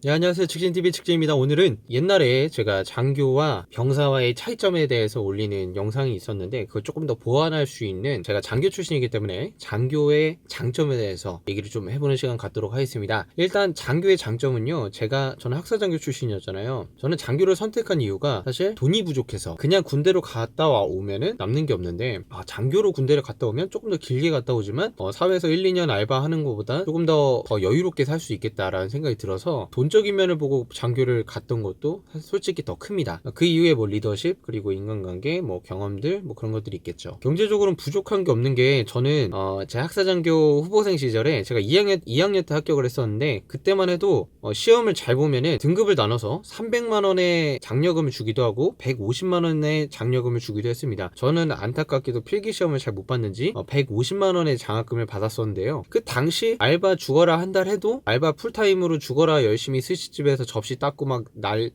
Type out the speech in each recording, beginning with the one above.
네, 안녕하세요. 직진TV 직진입니다. 오늘은 옛날에 제가 장교와 병사와의 차이점에 대해서 올리는 영상이 있었는데 그걸 조금 더 보완할 수 있는, 제가 장교 출신이기 때문에 장교의 장점에 대해서 얘기를 좀 해보는 시간 갖도록 하겠습니다. 일단 장교의 장점은요, 저는 학사장교 출신이었잖아요. 저는 장교를 선택한 이유가 사실 돈이 부족해서. 그냥 군대로 갔다 오면은 남는 게 없는데, 장교로 군대를 갔다 오면 조금 더 길게 갔다 오지만 사회에서 1, 2년 알바하는 것보다 조금 더 여유롭게 살 수 있겠다라는 생각이 들어서 돈적인 면을 보고 장교를 갔던 것도 솔직히 더 큽니다. 그 이후에 뭐 리더십, 그리고 인간관계, 뭐 경험들, 뭐 그런 것들이 있겠죠. 경제적으로는 부족한 게 없는 게, 저는 제 학사장교 후보생 시절에 제가 2학년 때 합격을 했었는데, 그때만 해도 시험을 잘 보면은 등급을 나눠서 300만 원의 장려금을 주기도 하고 150만 원의 장려금을 주기도 했습니다. 저는 안타깝게도 필기 시험을 잘 못 봤는지 150만 원의 장학금을 받았었는데요. 그 당시 알바 죽어라 한 달 해도, 알바 풀타임으로 죽어라 열심히 스시집에서 접시 닦고 막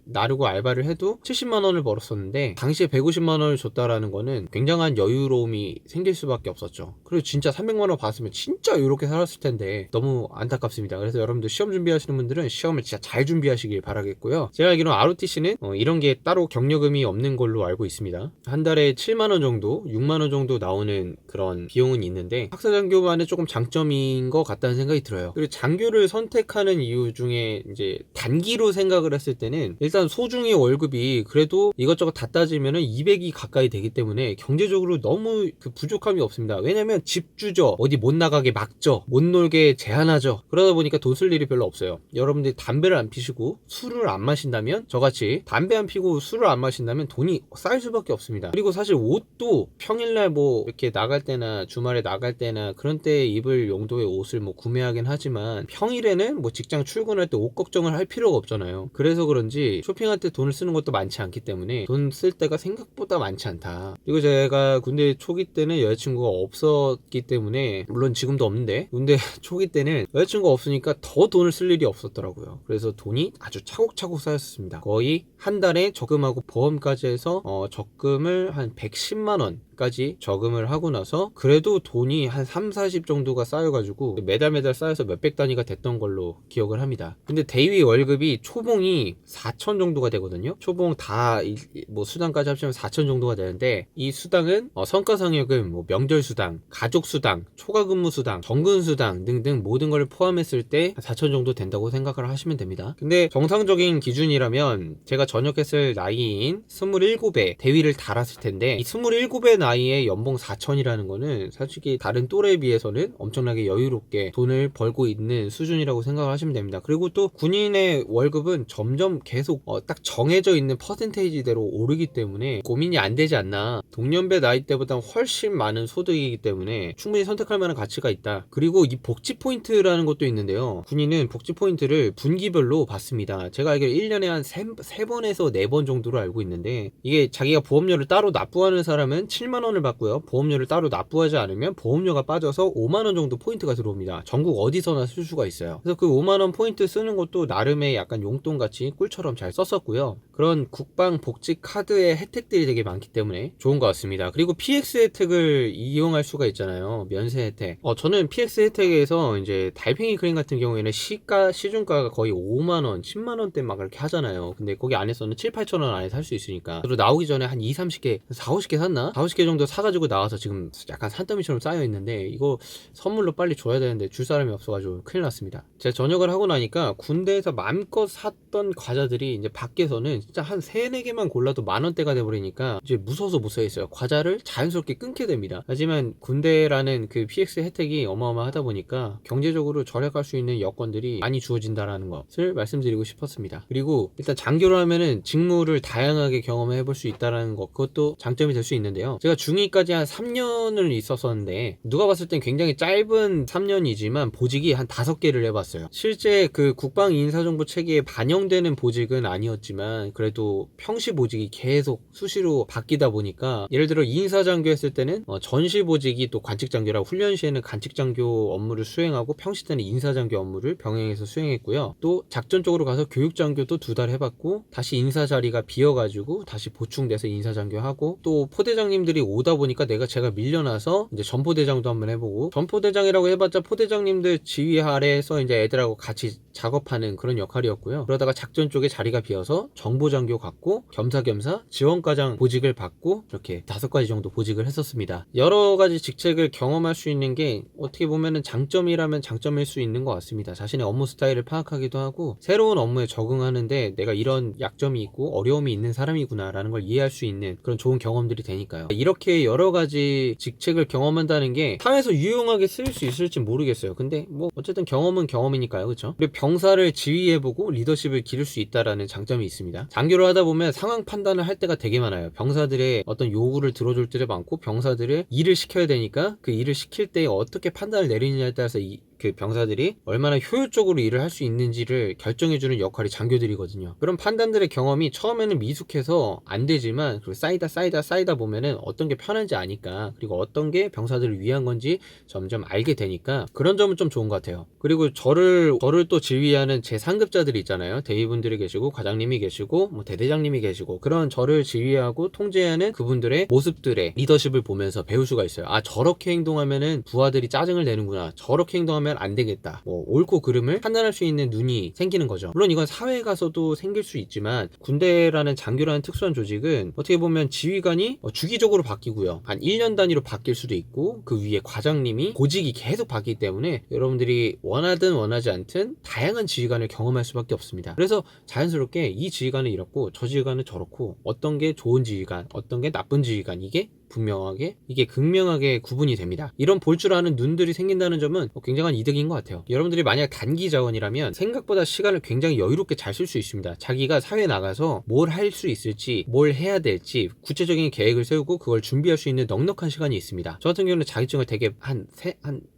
나르고 알바를 해도 70만 원을 벌었었는데, 당시에 150만 원을 줬다라는 거는 굉장한 여유로움이 생길 수밖에 없었죠. 그리고 진짜 300만 원 받았으면 진짜 이렇게 살았을 텐데 너무 안타깝습니다. 그래서 여러분들 시험 준비하시는 분들은 시험을 진짜 잘 준비하시길 바라겠고요. 제가 알기로는 ROTC는 이런 게 따로 격려금이 없는 걸로 알고 있습니다. 한 달에 7만 원 정도, 6만 원 정도 나오는 그런 비용은 있는데, 학사장교만의 조금 장점인 것 같다는 생각이 들어요. 그리고 장교를 선택하는 이유 중에 이제 단기로 생각을 했을 때는, 일단 소중히 월급이 그래도 이것저것 다 따지면은 200이 가까이 되기 때문에 경제적으로 너무 부족함이 없습니다. 왜냐면 집 주죠, 어디 못 나가게 막죠, 못 놀게 제한하죠. 그러다 보니까 돈 쓸 일이 별로 없어요. 여러분들이 담배를 안 피시고 술을 안 마신다면, 저같이 담배 안 피고 술을 안 마신다면 돈이 쌓일 수밖에 없습니다. 그리고 사실 옷도 평일날 뭐 이렇게 나갈 때나 주말에 나갈 때나 그런 때 입을 용도의 옷을 뭐 구매하긴 하지만, 평일에는 뭐 직장 출근할 때 옷 걱정을 할 필요가 없잖아요. 그래서 그런지 쇼핑할 때 돈을 쓰는 것도 많지 않기 때문에 돈 쓸 때가 생각보다 많지 않다. 그리고 제가 군대 초기 때는 여자친구가 없었기 때문에, 물론 지금도 없는데 군대 초기 때는 여자친구가 없으니까 더 돈을 쓸 일이 없었더라고요. 그래서 돈이 아주 차곡차곡 쌓였습니다. 거의 한 달에 적금하고 보험까지 해서 적금을 한 110만 원 까지 저금을 하고 나서 그래도 돈이 한 3, 40 정도가 쌓여가지고 매달 쌓여서 몇백 단위가 됐던 걸로 기억을 합니다. 근데 대위 월급이 초봉이 4천 정도가 되거든요. 초봉 다 뭐 수당까지 합치면 4천 정도가 되는데, 이 수당은 성과상여금, 뭐 명절수당, 가족수당, 초과근무수당, 정근수당 등등 모든 걸 포함했을 때 4천 정도 된다고 생각을 하시면 됩니다. 근데 정상적인 기준이라면 제가 전역했을 나이인 27에 대위를 달았을 텐데, 이 27의 나이에 연봉 4천이라는 거는 솔직히 다른 또래에 비해서는 엄청나게 여유롭게 돈을 벌고 있는 수준이라고 생각을 하시면 됩니다. 그리고 또 군인의 월급은 점점 계속 딱 정해져 있는 퍼센테이지대로 오르기 때문에 고민이 안 되지 않나. 동년배 나이 때보다 훨씬 많은 소득이기 때문에 충분히 선택할 만한 가치가 있다. 그리고 이 복지 포인트라는 것도 있는데요, 군인은 복지 포인트를 분기별로 받습니다. 제가 알기로 1년에 한 3번에서 4번 정도로 알고 있는데, 이게 자기가 보험료를 따로 납부하는 사람은 7만 원을 받고요, 보험료를 따로 납부하지 않으면 보험료가 빠져서 5만 원 정도 포인트가 들어옵니다. 전국 어디서나 쓸 수가 있어요. 그래서 그 5만 원 포인트 쓰는 것도 나름의 약간 용돈같이 꿀처럼 잘 썼었고요. 그런 국방 복지 카드의 혜택들이 되게 많기 때문에 좋은 것 같습니다. 그리고 PX 혜택을 이용할 수가 있잖아요. 면세 혜택. 저는 PX 혜택에서 이제 달팽이 크림 같은 경우에는 시중가가 거의 5만 원, 10만 원대 막 그렇게 하잖아요. 근데 거기 안에서는 7, 8천 원 안에 살 수 있으니까. 그리고 나오기 전에 한 2, 30개, 4, 50개 샀나? 4, 50개 정도 사가지고 나와서 지금 약간 산더미처럼 쌓여 있는데, 이거 선물로 빨리 줘야 되는데 줄 사람이 없어가지고 큰일 났습니다. 제가 전역을 하고 나니까 군대에서 마음껏 샀던 과자들이 이제 밖에서는 진짜 한 3, 4개만 골라도 만원대가 돼버리니까 이제 무서워서 못 사겠어요. 과자를 자연스럽게 끊게 됩니다. 하지만 군대라는 그 PX 혜택이 어마어마하다 보니까 경제적으로 절약할 수 있는 여건들이 많이 주어진다라는 것을 말씀드리고 싶었습니다. 그리고 일단 장교를 하면은 직무를 다양하게 경험해 볼 수 있다라는 것, 그것도 장점이 될 수 있는데요. 제가 중2까지 한 3년을 있었었는데, 누가 봤을 땐 굉장히 짧은 3년이지만 보직이 한 5개를 해봤어요. 실제 그 국방인사정보 체계에 반영되는 보직은 아니었지만 그래도 평시 보직이 계속 수시로 바뀌다 보니까, 예를 들어 인사장교 했을 때는 전시 보직이 또 관측장교라고, 훈련 시에는 관측장교 업무를 수행하고 평시 때는 인사장교 업무를 병행해서 수행했고요. 또 작전 쪽으로 가서 교육장교도 2달 해봤고, 다시 인사 자리가 비어가지고 다시 보충돼서 인사장교하고, 또 포대장님들이 사람들이 오다 보니까 제가 밀려나서 이제 전포대장도 한번 해보고, 전포대장이라고 해봤자 포대장님들 지휘 아래에서 이제 애들하고 같이 작업하는 그런 역할이었고요. 그러다가 작전 쪽에 자리가 비어서 정보장교 갔고, 겸사겸사 지원과장 보직을 받고, 이렇게 5가지 정도 보직을 했었습니다. 여러 가지 직책을 경험할 수 있는 게 어떻게 보면은 장점이라면 장점일 수 있는 것 같습니다. 자신의 업무 스타일을 파악하기도 하고, 새로운 업무에 적응하는데 내가 이런 약점이 있고 어려움이 있는 사람이구나 라는 걸 이해할 수 있는 그런 좋은 경험들이 되니까요. 이렇게 여러 가지 직책을 경험한다는 게 사회에서 유용하게 쓰일 수 있을지 모르겠어요. 근데 뭐 어쨌든 경험은 경험이니까요. 그렇죠? 그리고 병사를 지휘해보고 리더십을 기를 수 있다라는 장점이 있습니다. 장교를 하다 보면 상황 판단을 할 때가 되게 많아요. 병사들의 어떤 요구를 들어줄 때도 많고, 병사들의 일을 시켜야 되니까 그 일을 시킬 때 어떻게 판단을 내리느냐에 따라서 그 병사들이 얼마나 효율적으로 일을 할 수 있는지를 결정해주는 역할이 장교들이거든요. 그런 판단들의 경험이 처음에는 미숙해서 안 되지만 쌓이다 보면은 어떤 게 편한지 아니까, 그리고 어떤 게 병사들을 위한 건지 점점 알게 되니까 그런 점은 좀 좋은 것 같아요. 그리고 저를 또 지휘하는 제 상급자들이 있잖아요. 대위분들이 계시고 과장님이 계시고 뭐 대대장님이 계시고, 그런 저를 지휘하고 통제하는 그분들의 모습들의 리더십을 보면서 배울 수가 있어요. 아, 저렇게 행동하면은 부하들이 짜증을 내는구나, 저렇게 행동하면 안 되겠다, 뭐 옳고 그름을 판단할 수 있는 눈이 생기는 거죠. 물론 이건 사회에 가서도 생길 수 있지만, 군대라는 장교라는 특수한 조직은 어떻게 보면 지휘관이 주기적으로 바뀌고요, 한 1년 단위로 바뀔 수도 있고, 그 위에 과장님이 보직이 계속 바뀌기 때문에 여러분들이 원하든 원하지 않든 다양한 지휘관을 경험할 수밖에 없습니다. 그래서 자연스럽게 이 지휘관은 이렇고 저 지휘관은 저렇고, 어떤 게 좋은 지휘관, 어떤 게 나쁜 지휘관, 이게 극명하게 구분이 됩니다. 이런 볼 줄 아는 눈들이 생긴다는 점은 굉장한 이득인 것 같아요. 여러분들이 만약 단기 자원이라면 생각보다 시간을 굉장히 여유롭게 잘 쓸 수 있습니다. 자기가 사회에 나가서 뭘 할 수 있을지, 뭘 해야 될지 구체적인 계획을 세우고 그걸 준비할 수 있는 넉넉한 시간이 있습니다. 저 같은 경우는 자격증을 되게 한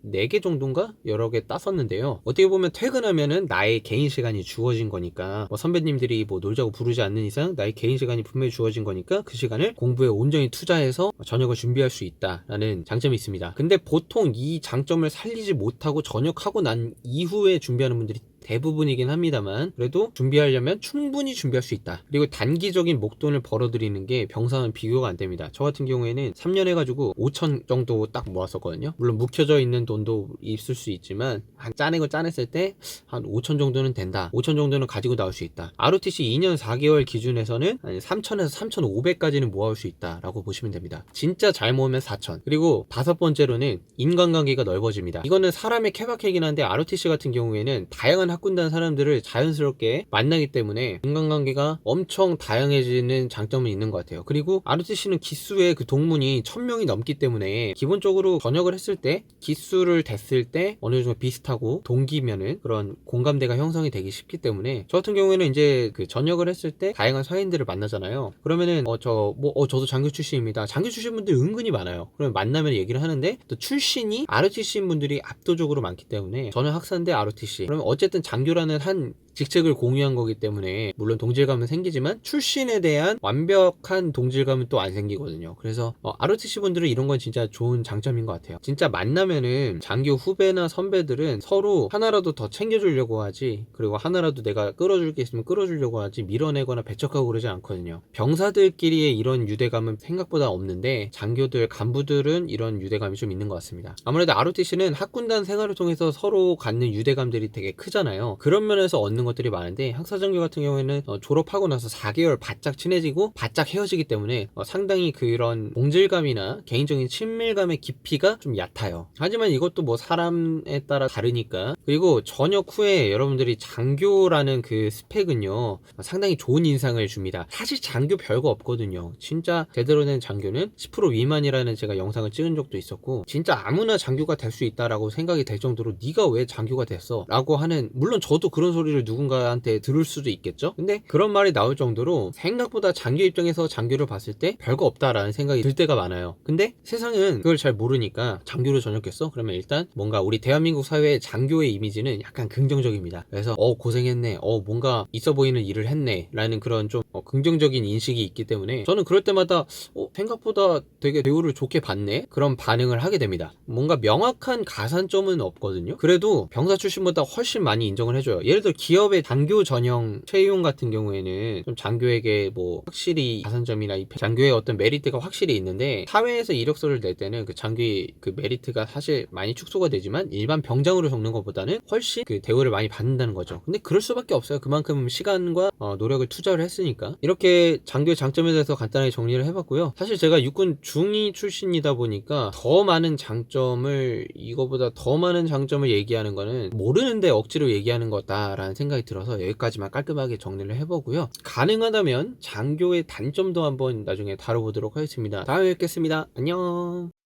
4개 정도인가? 여러 개 땄었는데요. 어떻게 보면 퇴근하면은 나의 개인 시간이 주어진 거니까, 선배님들이 뭐 놀자고 부르지 않는 이상 나의 개인 시간이 분명히 주어진 거니까 그 시간을 공부에 온전히 투자해서 저녁을 준비할 수 있다라는 장점이 있습니다. 근데 보통 이 장점을 살리지 못하고 전역하고 난 이후에 준비하는 분들이 대부분이긴 합니다만, 그래도 준비하려면 충분히 준비할 수 있다. 그리고 단기적인 목돈을 벌어들이는 게 병사는 비교가 안 됩니다. 저 같은 경우에는 3년 해가지고 5천 정도 딱 모았었거든요. 물론 묵혀져 있는 돈도 있을 수 있지만, 한 짜냈을 때 한 5천 정도는 된다, 5천 정도는 가지고 나올 수 있다. ROTC 2년 4개월 기준에서는 3천에서 3,500까지는 모아올 수 있다 라고 보시면 됩니다. 진짜 잘 모으면 4천. 그리고 5번째로는 인간관계가 넓어집니다. 이거는 사람의 케바케이긴 한데, ROTC 같은 경우에는 다양한 학군단 사람들을 자연스럽게 만나기 때문에 인간관계가 엄청 다양해지는 장점은 있는 것 같아요. 그리고 ROTC는 기수의 그 동문이 1000명이 넘기 때문에 기본적으로 전역을 했을 때, 기수를 댔을 때 어느 정도 비슷하고 동기면은 그런 공감대가 형성이 되기 쉽기 때문에, 저 같은 경우에는 이제 그 전역을 했을 때 다양한 사회인들을 만나잖아요. 그러면은 저도 장교 출신입니다. 장교 출신 분들 은근히 많아요. 그러면 만나면 얘기를 하는데, 또 출신이 ROTC인 분들이 압도적으로 많기 때문에, 저는 학사인데 ROTC, 그러면 어쨌든 장교라는 한 직책을 공유한 거기 때문에 물론 동질감은 생기지만 출신에 대한 완벽한 동질감은 또 안 생기거든요. 그래서 ROTC 분들은 이런 건 진짜 좋은 장점인 것 같아요. 진짜 만나면은 장교 후배나 선배들은 서로 하나라도 더 챙겨주려고 하지, 그리고 하나라도 내가 끌어줄 게 있으면 끌어주려고 하지, 밀어내거나 배척하고 그러지 않거든요. 병사들끼리의 이런 유대감은 생각보다 없는데, 장교들, 간부들은 이런 유대감이 좀 있는 것 같습니다. 아무래도 ROTC는 학군단 생활을 통해서 서로 갖는 유대감들이 되게 크잖아요. 그런 면에서 얻는 것들이 많은데, 학사장교 같은 경우에는 졸업하고 나서 4개월 바짝 친해지고 바짝 헤어지기 때문에 상당히 그런 동질감이나 개인적인 친밀감의 깊이가 좀 얕아요. 하지만 이것도 뭐 사람에 따라 다르니까. 그리고 전역 후에 여러분들이 장교라는 그 스펙은요, 상당히 좋은 인상을 줍니다. 사실 장교 별거 없거든요. 진짜 제대로 된 장교는 10% 미만이라는 제가 영상을 찍은 적도 있었고, 진짜 아무나 장교가 될 수 있다라고 생각이 될 정도로 네가 왜 장교가 됐어? 라고 하는, 물론 저도 그런 소리를 누군가한테 들을 수도 있겠죠? 근데 그런 말이 나올 정도로 생각보다 장교 입장에서 장교를 봤을 때 별거 없다라는 생각이 들 때가 많아요. 근데 세상은 그걸 잘 모르니까, 장교로 전역했어? 그러면 일단 뭔가 우리 대한민국 사회의 장교의 이미지는 약간 긍정적입니다. 그래서 고생했네, 뭔가 있어 보이는 일을 했네 라는 그런 좀 긍정적인 인식이 있기 때문에, 저는 그럴 때마다 생각보다 되게 대우를 좋게 받네? 그런 반응을 하게 됩니다. 뭔가 명확한 가산점은 없거든요. 그래도 병사 출신보다 훨씬 많이 인정을 해줘요. 예를 들어 기업 기업의 장교 전형 채용 같은 경우에는 좀 장교에게 뭐 확실히 가산점이나 이 장교의 어떤 메리트가 확실히 있는데, 사회에서 이력서를 낼 때는 그 장교의 그 메리트가 사실 많이 축소가 되지만 일반 병장으로 적는 것보다는 훨씬 그 대우를 많이 받는다는 거죠. 근데 그럴 수밖에 없어요. 그만큼 시간과 노력을 투자를 했으니까. 이렇게 장교의 장점에 대해서 간단하게 정리를 해봤고요. 사실 제가 육군 중위 출신이다 보니까 더 많은 장점을, 이거보다 더 많은 장점을 얘기하는 거는 모르는데 억지로 얘기하는 거다라는 생각이 들어서 여기까지만 깔끔하게 정리를 해보고요. 가능하다면 장교의 단점도 한번 나중에 다뤄보도록 하겠습니다. 다음에 뵙겠습니다. 안녕.